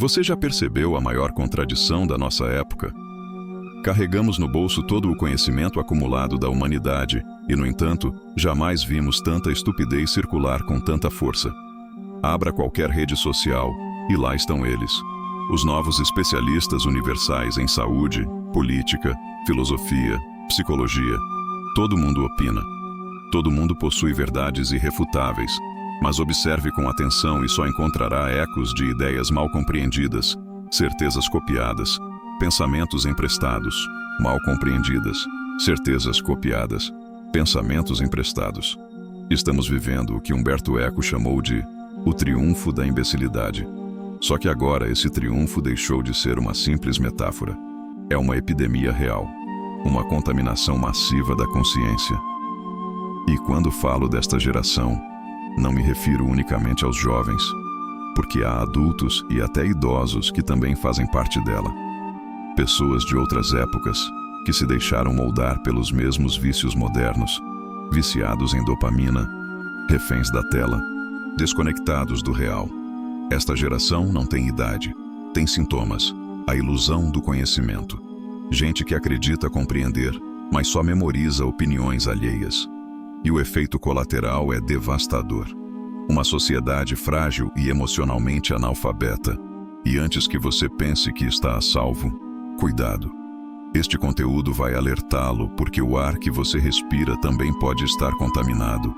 Você já percebeu a maior contradição da nossa época? Carregamos no bolso todo o conhecimento acumulado da humanidade e, no entanto, jamais vimos tanta estupidez circular com tanta força. Abra qualquer rede social e lá estão eles. Os novos especialistas universais em saúde, política, filosofia, psicologia. Todo mundo opina. Todo mundo possui verdades irrefutáveis, mas observe com atenção e só encontrará ecos de ideias mal compreendidas, certezas copiadas, pensamentos emprestados, mal compreendidas, certezas copiadas, pensamentos emprestados. Estamos vivendo o que Humberto Eco chamou de o triunfo da imbecilidade. Só que agora esse triunfo deixou de ser uma simples metáfora. É uma epidemia real, uma contaminação massiva da consciência. E quando falo desta geração, não me refiro unicamente aos jovens, porque há adultos e até idosos que também fazem parte dela. Pessoas de outras épocas que se deixaram moldar pelos mesmos vícios modernos, viciados em dopamina, reféns da tela, desconectados do real. Esta geração não tem idade, tem sintomas, a ilusão do conhecimento. Gente que acredita compreender, mas só memoriza opiniões alheias. E o efeito colateral é devastador. Uma sociedade frágil e emocionalmente analfabeta. E antes que você pense que está a salvo, cuidado. Este conteúdo vai alertá-lo porque o ar que você respira também pode estar contaminado.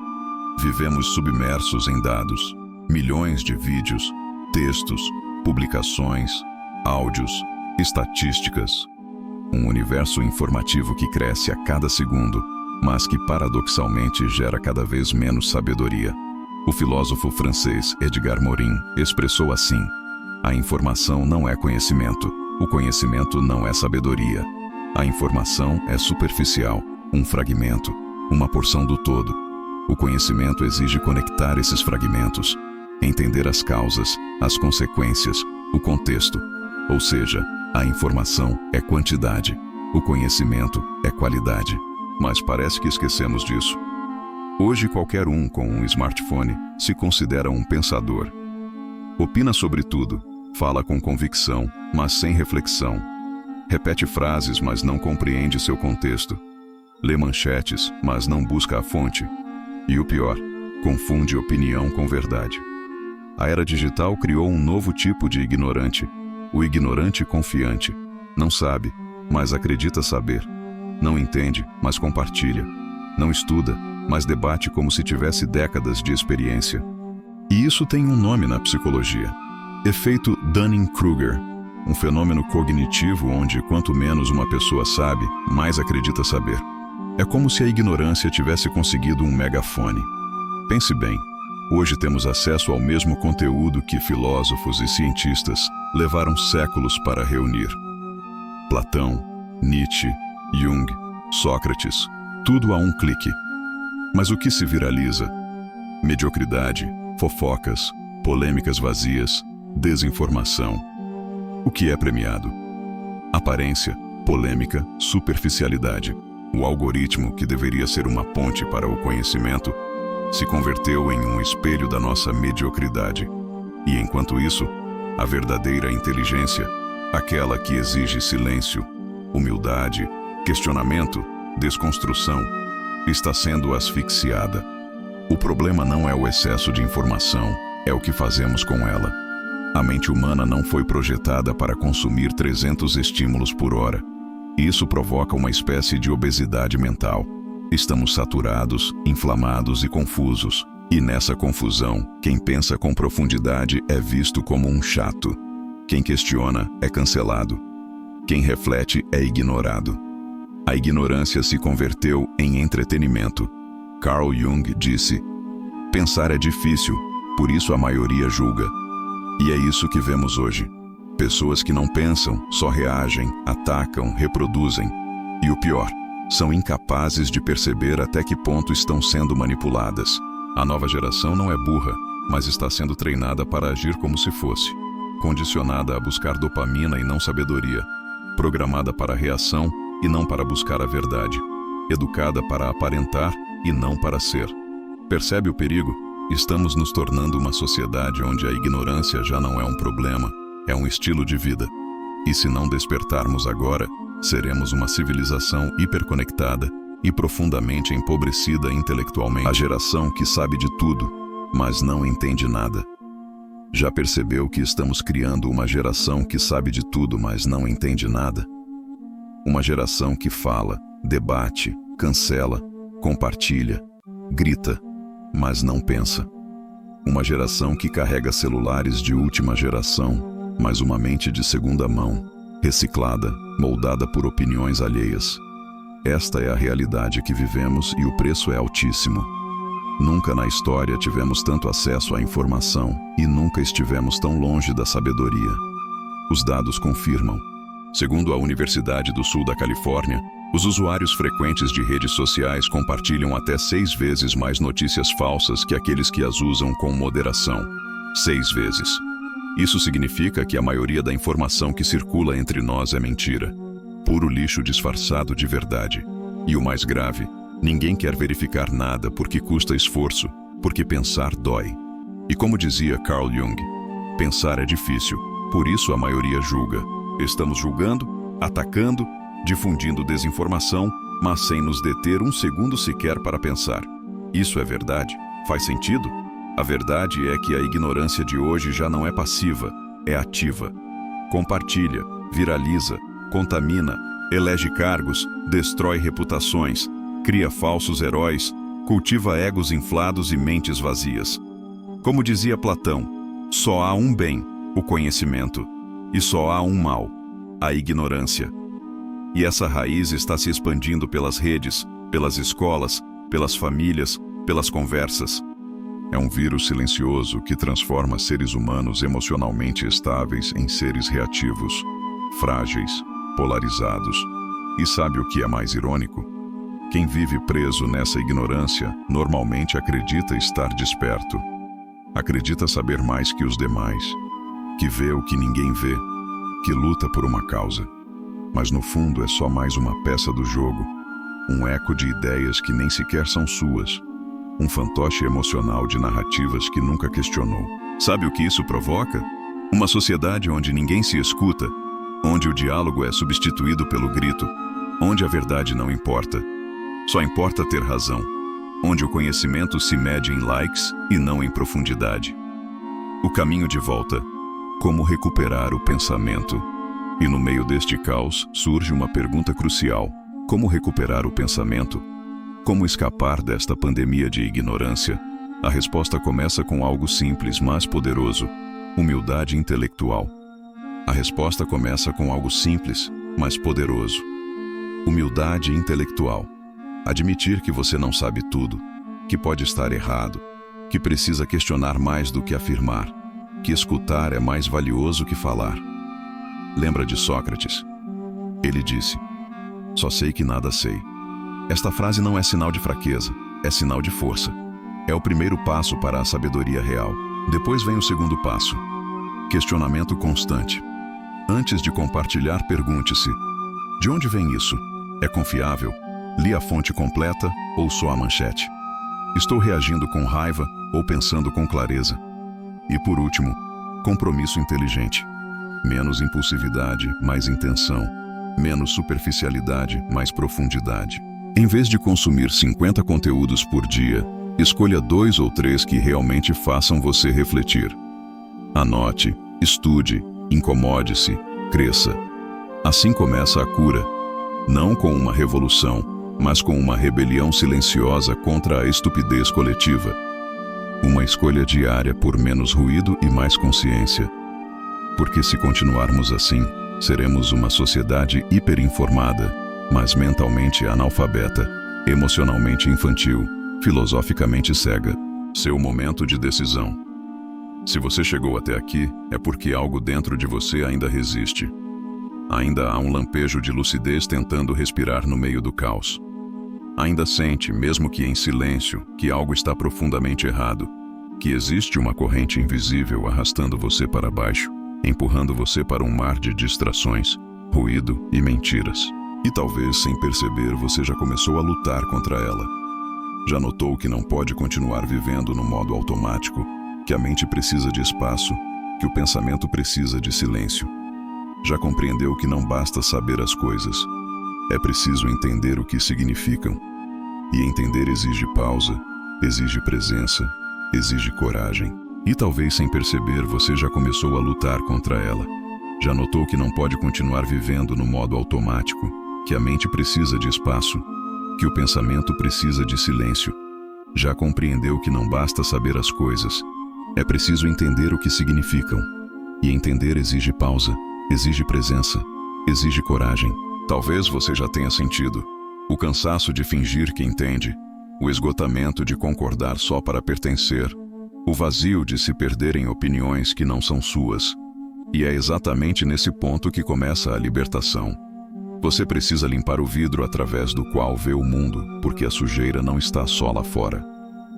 Vivemos submersos em dados, milhões de vídeos, textos, publicações, áudios, estatísticas. Um universo informativo que cresce a cada segundo, mas que paradoxalmente gera cada vez menos sabedoria. O filósofo francês Edgar Morin expressou assim: a informação não é conhecimento, o conhecimento não é sabedoria. A informação é superficial, um fragmento, uma porção do todo. O conhecimento exige conectar esses fragmentos, entender as causas, as consequências, o contexto. Ou seja, a informação é quantidade, o conhecimento é qualidade. Mas parece que esquecemos disso. Hoje qualquer um com um smartphone se considera um pensador. Opina sobre tudo, fala com convicção, mas sem reflexão. Repete frases, mas não compreende seu contexto. Lê manchetes, mas não busca a fonte. E o pior, confunde opinião com verdade. A era digital criou um novo tipo de ignorante, o ignorante confiante. Não sabe, mas acredita saber. Não entende, mas compartilha. Não estuda, mas debate como se tivesse décadas de experiência. E isso tem um nome na psicologia: efeito Dunning-Kruger, um fenômeno cognitivo onde quanto menos uma pessoa sabe, mais acredita saber. É como se a ignorância tivesse conseguido um megafone. Pense bem, hoje temos acesso ao mesmo conteúdo que filósofos e cientistas levaram séculos para reunir. Platão, Nietzsche, Jung, Sócrates, tudo a um clique. Mas o que se viraliza? Mediocridade, fofocas, polêmicas vazias, desinformação. O que é premiado? Aparência, polêmica, superficialidade. O algoritmo, que deveria ser uma ponte para o conhecimento, se converteu em um espelho da nossa mediocridade. E enquanto isso, a verdadeira inteligência, aquela que exige silêncio, humildade, questionamento, desconstrução, está sendo asfixiada. O problema não é o excesso de informação, é o que fazemos com ela. A mente humana não foi projetada para consumir 300 estímulos por hora. Isso provoca uma espécie de obesidade mental. Estamos saturados, inflamados e confusos. E nessa confusão, quem pensa com profundidade é visto como um chato. Quem questiona é cancelado. Quem reflete é ignorado. A ignorância se converteu em entretenimento. Carl Jung disse: pensar é difícil, por isso a maioria julga. E é isso que vemos hoje. Pessoas que não pensam, só reagem, atacam, reproduzem. E o pior, são incapazes de perceber até que ponto estão sendo manipuladas. A nova geração não é burra, mas está sendo treinada para agir como se fosse. Condicionada a buscar dopamina e não sabedoria. Programada para a reação e não para buscar a verdade. Educada para aparentar e não para ser. Percebe o perigo? Estamos nos tornando uma sociedade onde a ignorância já não é um problema, é um estilo de vida. E se não despertarmos agora, seremos uma civilização hiperconectada e profundamente empobrecida intelectualmente. A geração que sabe de tudo, mas não entende nada. Já percebeu que estamos criando uma geração que sabe de tudo, mas não entende nada? Uma geração que fala, debate, cancela, compartilha, grita, mas não pensa. Uma geração que carrega celulares de última geração, mas uma mente de segunda mão, reciclada, moldada por opiniões alheias. Esta é a realidade que vivemos e o preço é altíssimo. Nunca na história tivemos tanto acesso à informação e nunca estivemos tão longe da sabedoria. Os dados confirmam. Segundo a Universidade do Sul da Califórnia, os usuários frequentes de redes sociais compartilham até 6 vezes mais notícias falsas que aqueles que as usam com moderação. 6 vezes. Isso significa que a maioria da informação que circula entre nós é mentira. Puro lixo disfarçado de verdade. E o mais grave, ninguém quer verificar nada porque custa esforço, porque pensar dói. E como dizia Carl Jung, pensar é difícil, por isso a maioria julga. Estamos julgando, atacando, difundindo desinformação, mas sem nos deter um segundo sequer para pensar. Isso é verdade? Faz sentido? A verdade é que a ignorância de hoje já não é passiva, é ativa. Compartilha, viraliza, contamina, elege cargos, destrói reputações, cria falsos heróis, cultiva egos inflados e mentes vazias. Como dizia Platão, só há um bem, o conhecimento, e só há um mal, a ignorância. E essa raiz está se expandindo pelas redes, pelas escolas, pelas famílias, pelas conversas. É um vírus silencioso que transforma seres humanos emocionalmente estáveis em seres reativos, frágeis, polarizados. E sabe o que é mais irônico? Quem vive preso nessa ignorância normalmente acredita estar desperto. Acredita saber mais que os demais, que vê o que ninguém vê, que luta por uma causa. Mas no fundo é só mais uma peça do jogo, um eco de ideias que nem sequer são suas, um fantoche emocional de narrativas que nunca questionou. Sabe o que isso provoca? Uma sociedade onde ninguém se escuta, onde o diálogo é substituído pelo grito, onde a verdade não importa, só importa ter razão, onde o conhecimento se mede em likes e não em profundidade. O caminho de volta: como recuperar o pensamento? E no meio deste caos surge uma pergunta crucial: como recuperar o pensamento? Como escapar desta pandemia de ignorância? A resposta começa com algo simples, mas poderoso: humildade intelectual. A resposta começa com algo simples, mas poderoso: humildade intelectual. Admitir que você não sabe tudo, que pode estar errado, que precisa questionar mais do que afirmar, que escutar é mais valioso que falar. Lembra de Sócrates? Ele disse: só sei que nada sei. Esta frase não é sinal de fraqueza, é sinal de força. É o primeiro passo para a sabedoria real. Depois vem o segundo passo: questionamento constante. Antes de compartilhar, pergunte-se: de onde vem isso? É confiável? Li a fonte completa ou só a manchete? Estou reagindo com raiva ou pensando com clareza? E por último, compromisso inteligente. Menos impulsividade, mais intenção. Menos superficialidade, mais profundidade. Em vez de consumir 50 conteúdos por dia, escolha 2 ou 3 que realmente façam você refletir. Anote, estude, incomode-se, cresça. Assim começa a cura, não com uma revolução, mas com uma rebelião silenciosa contra a estupidez coletiva. Uma escolha diária por menos ruído e mais consciência. Porque se continuarmos assim, seremos uma sociedade hiperinformada, mas mentalmente analfabeta, emocionalmente infantil, filosoficamente cega. Seu momento de decisão. Se você chegou até aqui, é porque algo dentro de você ainda resiste. Ainda há um lampejo de lucidez tentando respirar no meio do caos. Ainda sente, mesmo que em silêncio, que algo está profundamente errado, que existe uma corrente invisível arrastando você para baixo, empurrando você para um mar de distrações, ruído e mentiras. E talvez, sem perceber, você já começou a lutar contra ela. Já notou que não pode continuar vivendo no modo automático, que a mente precisa de espaço, que o pensamento precisa de silêncio. Já compreendeu que não basta saber as coisas, é preciso entender o que significam. E entender exige pausa, exige presença, exige coragem. E talvez sem perceber você já começou a lutar contra ela. Já notou que não pode continuar vivendo no modo automático, que a mente precisa de espaço, que o pensamento precisa de silêncio. Já compreendeu que não basta saber as coisas, é preciso entender o que significam. E entender exige pausa, exige presença, exige coragem. Talvez você já tenha sentido o cansaço de fingir que entende, o esgotamento de concordar só para pertencer, o vazio de se perder em opiniões que não são suas. E é exatamente nesse ponto que começa a libertação. Você precisa limpar o vidro através do qual vê o mundo, porque a sujeira não está só lá fora.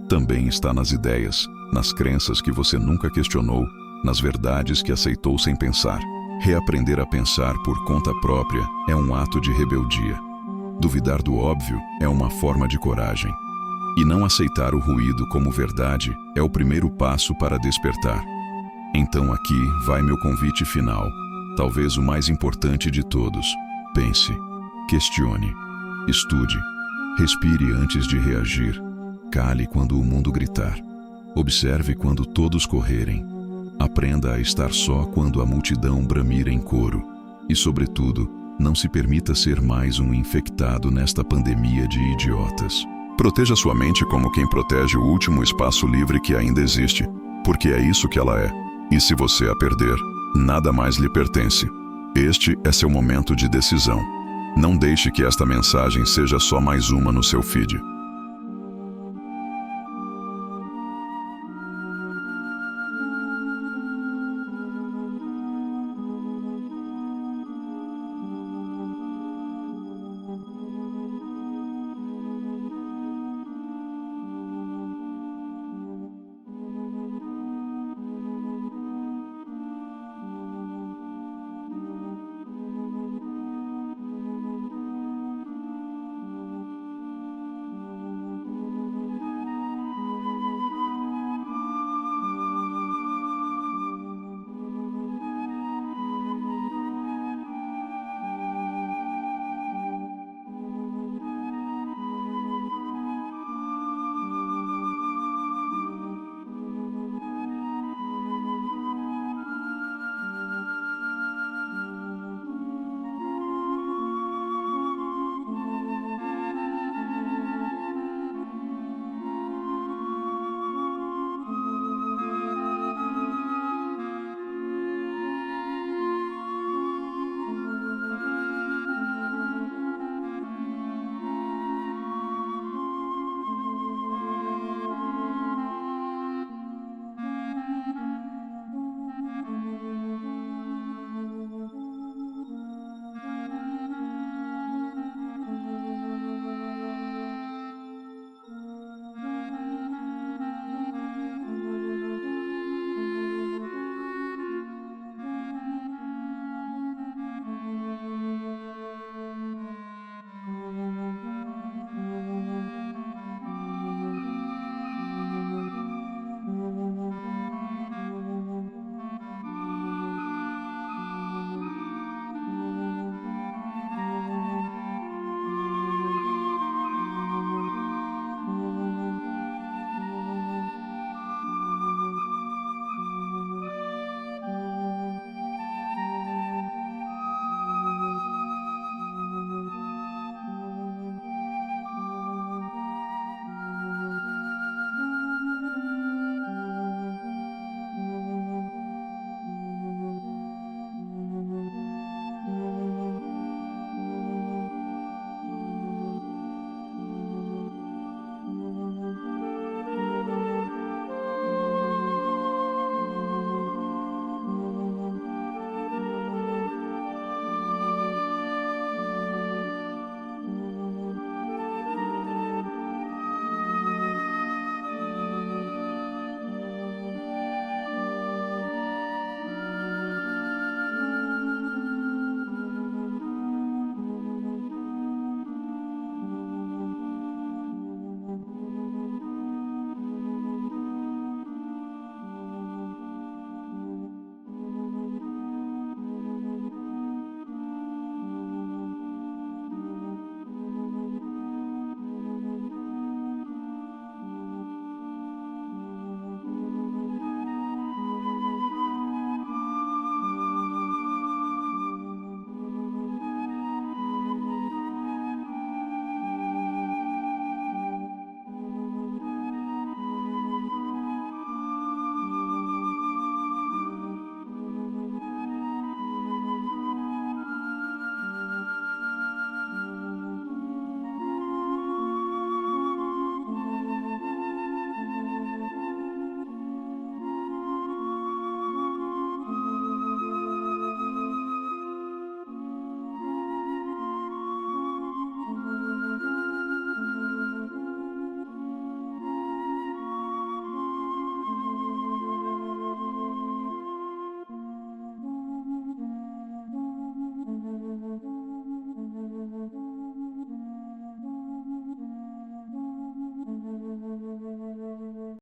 Também está nas ideias, nas crenças que você nunca questionou, nas verdades que aceitou sem pensar. Reaprender a pensar por conta própria é um ato de rebeldia. Duvidar do óbvio é uma forma de coragem. E não aceitar o ruído como verdade é o primeiro passo para despertar. Então aqui vai meu convite final, talvez o mais importante de todos. Pense, questione, estude, respire antes de reagir, cale quando o mundo gritar, observe quando todos correrem, aprenda a estar só quando a multidão bramir em coro e, sobretudo, não se permita ser mais um infectado nesta pandemia de idiotas. Proteja sua mente como quem protege o último espaço livre que ainda existe, porque é isso que ela é. E se você a perder, nada mais lhe pertence. Este é seu momento de decisão. Não deixe que esta mensagem seja só mais uma no seu feed.